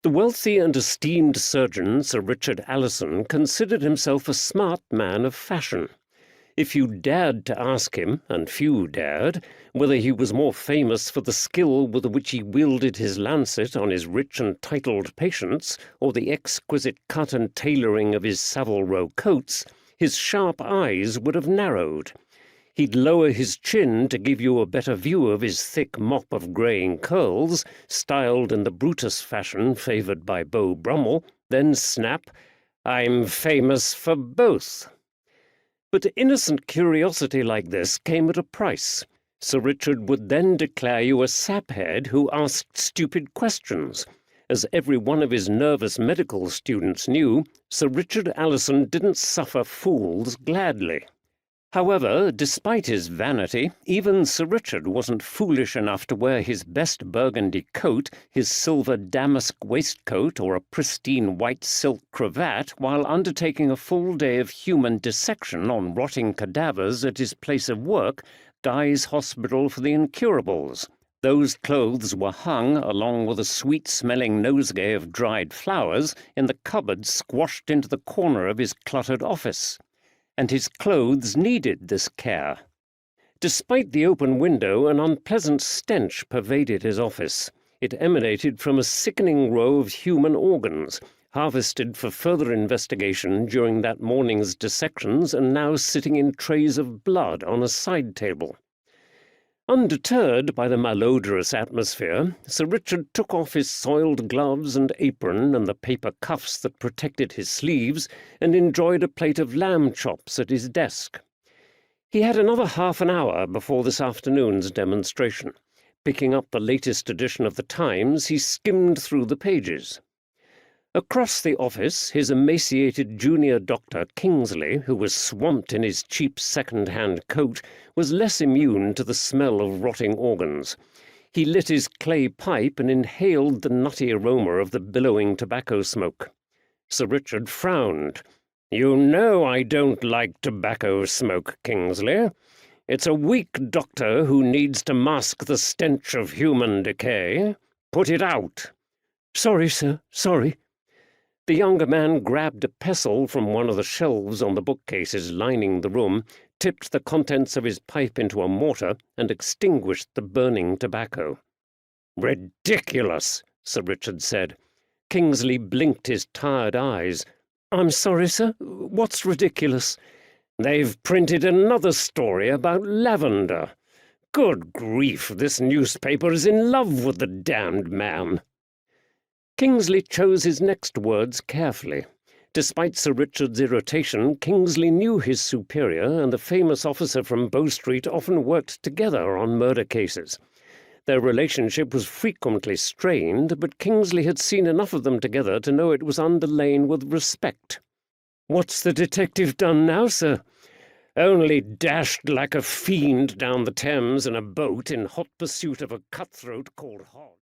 The wealthy and esteemed surgeon Sir Richard Allison considered himself a smart man of fashion. If you dared to ask him, and few dared, whether he was more famous for the skill with which he wielded his lancet on his rich and titled patients, or the exquisite cut and tailoring of his Savile Row coats, his sharp eyes would have narrowed. He'd lower his chin to give you a better view of his thick mop of greying curls, styled in the Brutus fashion favoured by Beau Brummel, then snap, "I'm famous for both." But innocent curiosity like this came at a price. Sir Richard would then declare you a saphead who asked stupid questions. As every one of his nervous medical students knew, Sir Richard Allison didn't suffer fools gladly. However, despite his vanity, even Sir Richard wasn't foolish enough to wear his best burgundy coat, his silver damask waistcoat, or a pristine white silk cravat while undertaking a full day of human dissection on rotting cadavers at his place of work, Guy's Hospital for the Incurables. Those clothes were hung, along with a sweet-smelling nosegay of dried flowers, in the cupboard squashed into the corner of his cluttered office. And his clothes needed this care. Despite the open window, an unpleasant stench pervaded his office. It emanated from a sickening row of human organs, harvested for further investigation during that morning's dissections and now sitting in trays of blood on a side table. Undeterred by the malodorous atmosphere, Sir Richard took off his soiled gloves and apron and the paper cuffs that protected his sleeves, and enjoyed a plate of lamb chops at his desk. He had another half an hour before this afternoon's demonstration. Picking up the latest edition of the Times, he skimmed through the pages. Across the office, his emaciated junior doctor, Kingsley, who was swamped in his cheap second-hand coat, was less immune to the smell of rotting organs. He lit his clay pipe and inhaled the nutty aroma of the billowing tobacco smoke. Sir Richard frowned. "You know I don't like tobacco smoke, Kingsley. It's a weak doctor who needs to mask the stench of human decay. Put it out." "Sorry, sir, sorry." The younger man grabbed a pestle from one of the shelves on the bookcases lining the room, tipped the contents of his pipe into a mortar, and extinguished the burning tobacco. "Ridiculous," Sir Richard said. Kingsley blinked his tired eyes. "I'm sorry, sir. What's ridiculous?" "They've printed another story about lavender. Good grief, this newspaper is in love with the damned man." Kingsley chose his next words carefully. Despite Sir Richard's irritation, Kingsley knew his superior and the famous officer from Bow Street often worked together on murder cases. Their relationship was frequently strained, but Kingsley had seen enough of them together to know it was underlain with respect. "What's the detective done now, sir?" "Only dashed like a fiend down the Thames in a boat in hot pursuit of a cutthroat called Hogg."